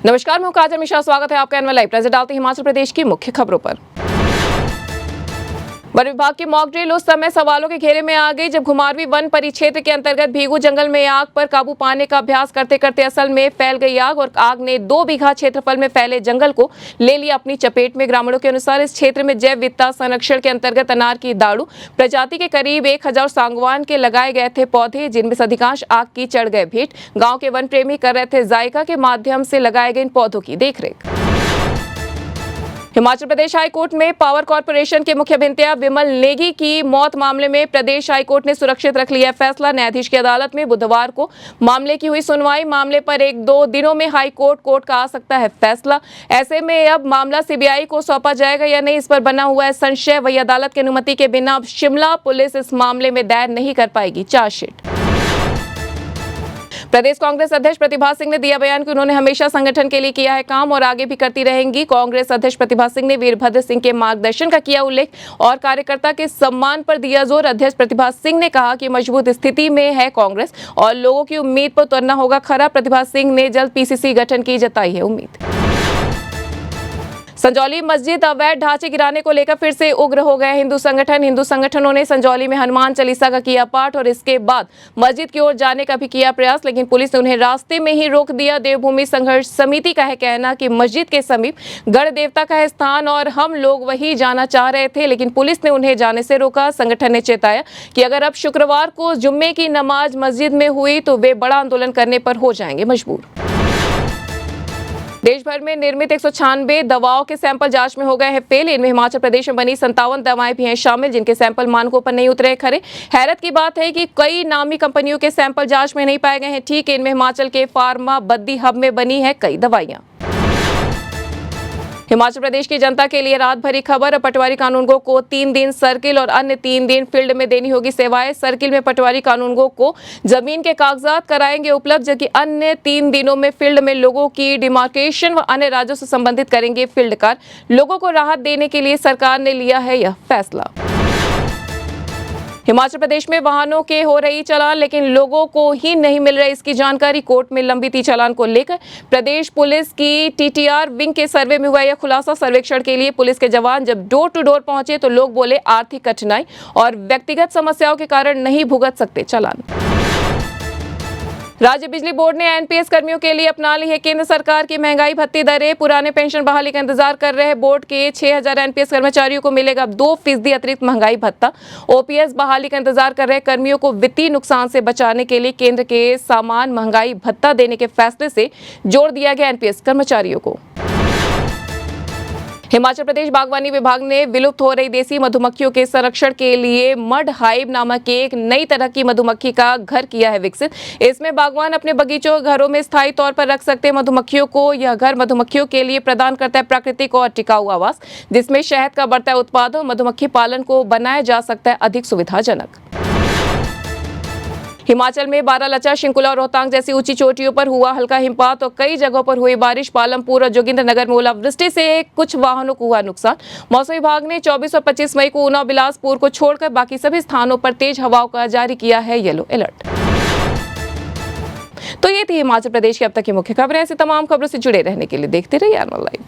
नमस्कार, मैं काजल मिश्रा। स्वागत है आपका एनएल लाइव। नजर डालते हैं हिमाचल प्रदेश की मुख्य खबरों पर। वन विभाग की मॉक ड्रिल उस समय सवालों के घेरे में आ गई जब घुमारवीं वन परिक्षेत्र के अंतर्गत भीगू जंगल में आग पर काबू पाने का अभ्यास करते करते असल में फैल गई आग और आग ने 2 बीघा क्षेत्रफल में फैले जंगल को ले लिया अपनी चपेट में। ग्रामीणों के अनुसार इस क्षेत्र में जैव विविधता संरक्षण के अंतर्गत अनार की दाड़ू प्रजाति के करीब 1000 सागवान के लगाए गए थे पौधे, जिनमें से अधिकांश आग की चढ़ गए भेंट। गाँव के वन प्रेमी कर रहे थे जायका के माध्यम से लगाए गए इन पौधों की देखरेख। हिमाचल प्रदेश हाईकोर्ट में पावर कॉर्पोरेशन के मुख्य अभियंता विमल नेगी की मौत मामले में प्रदेश हाईकोर्ट ने सुरक्षित रख लिया फैसला। न्यायाधीश की अदालत में बुधवार को मामले की हुई सुनवाई। मामले पर 1-2 दिनों में हाईकोर्ट का आ सकता है फैसला। ऐसे में अब मामला सीबीआई को सौंपा जाएगा या नहीं, इस पर बना हुआ है संशय। वही अदालत की अनुमति के बिना अब शिमला पुलिस इस मामले में दायर नहीं कर पाएगी चार्जशीट। प्रदेश कांग्रेस अध्यक्ष प्रतिभा सिंह ने दिया बयान कि उन्होंने हमेशा संगठन के लिए किया है काम और आगे भी करती रहेंगी। कांग्रेस अध्यक्ष प्रतिभा सिंह ने वीरभद्र सिंह के मार्गदर्शन का किया उल्लेख और कार्यकर्ता के सम्मान पर दिया जोर। अध्यक्ष प्रतिभा सिंह ने कहा कि मजबूत स्थिति में है कांग्रेस और लोगों की उम्मीद पर उतरना होगा खरा। प्रतिभा सिंह ने जल्द पीसीसी गठन की जताई है उम्मीद। संजौली मस्जिद अवैध ढांचे गिराने को लेकर फिर से उग्र हो गए हिंदू संगठनों ने संजौली में हनुमान चालीसा का किया पाठ और इसके बाद मस्जिद की ओर जाने का भी किया प्रयास, लेकिन पुलिस ने उन्हें रास्ते में ही रोक दिया। देवभूमि संघर्ष समिति का है कहना कि मस्जिद के समीप गढ़ देवता का है स्थान और हम लोग वही जाना चाह रहे थे, लेकिन पुलिस ने उन्हें जाने से रोका। संगठन ने चेताया कि अगर अब शुक्रवार को जुम्मे की नमाज मस्जिद में हुई तो वे बड़ा आंदोलन करने पर हो जाएंगे मजबूर। देश भर में निर्मित 196 दवाओं के सैंपल जांच में हो गए हैं फेल। इनमें हिमाचल प्रदेश में बनी 57 दवाएं भी हैं शामिल, जिनके सैंपल मानकों पर नहीं उतरे खरे। हैरत की बात है कि कई नामी कंपनियों के सैंपल जांच में नहीं पाए गए हैं ठीक। इनमें हिमाचल के फार्मा बद्दी हब में बनी है कई दवाइयां। हिमाचल प्रदेश की जनता के लिए रात भरी खबर। पटवारी कानूनगो को 3 दिन सर्किल और अन्य 3 दिन फील्ड में देनी होगी सेवाएं। सर्किल में पटवारी कानूनगो को जमीन के कागजात कराएंगे उपलब्ध, जबकि अन्य 3 दिनों में फील्ड में लोगों की डिमार्केशन व अन्य राज्यों से संबंधित करेंगे फील्ड कार्य। लोगों को राहत देने के लिए सरकार ने लिया है यह फैसला। हिमाचल प्रदेश में वाहनों के हो रही चालान, लेकिन लोगों को ही नहीं मिल रही इसकी जानकारी। कोर्ट में लंबी थी चालान को लेकर। प्रदेश पुलिस की टीटीआर विंग के सर्वे में हुआ यह खुलासा। सर्वेक्षण के लिए पुलिस के जवान जब डोर टू डोर पहुंचे तो लोग बोले आर्थिक कठिनाई और व्यक्तिगत समस्याओं के कारण नहीं भुगत सकते चालान। राज्य बिजली बोर्ड ने एनपीएस कर्मियों के लिए अपना ली है केंद्र सरकार की महंगाई भत्ते दरें। पुराने पेंशन बहाली का इंतजार कर रहे बोर्ड के 6000 एनपीएस कर्मचारियों को मिलेगा 2% अतिरिक्त महंगाई भत्ता। ओपीएस बहाली का इंतजार कर रहे कर्मियों को वित्तीय नुकसान से बचाने के लिए केंद्र के समान महंगाई भत्ता देने के फैसले से जोड़ दिया गया एनपीएस कर्मचारियों को। हिमाचल प्रदेश बागवानी विभाग ने विलुप्त हो रही देसी मधुमक्खियों के संरक्षण के लिए मड हाइव नामक एक नई तरह की मधुमक्खी का घर किया है विकसित। इसमें बागवान अपने बगीचों घरों में स्थायी तौर पर रख सकते हैं मधुमक्खियों को। यह घर मधुमक्खियों के लिए प्रदान करता है प्राकृतिक और टिकाऊ आवास, जिसमें शहद का बढ़ता है उत्पादन और मधुमक्खी पालन को बनाया जा सकता है अधिक सुविधाजनक। हिमाचल में बारालाचा, शिंकुला और रोहतांग जैसी ऊंची चोटियों पर हुआ हल्का हिमपात और कई जगहों पर हुई बारिश। पालमपुर और जोगिंद्रनगर में ओलावृष्टि से कुछ वाहनों को हुआ नुकसान। मौसम विभाग ने 24 और 25 मई को ऊना बिलासपुर को छोड़कर बाकी सभी स्थानों पर तेज हवाओं का जारी किया है येलो अलर्ट। तो ये थी हिमाचल प्रदेश की अब तक की मुख्य खबरें। ऐसी तमाम खबरों से जुड़े रहने के लिए देखते रहिए एनएल लाइव।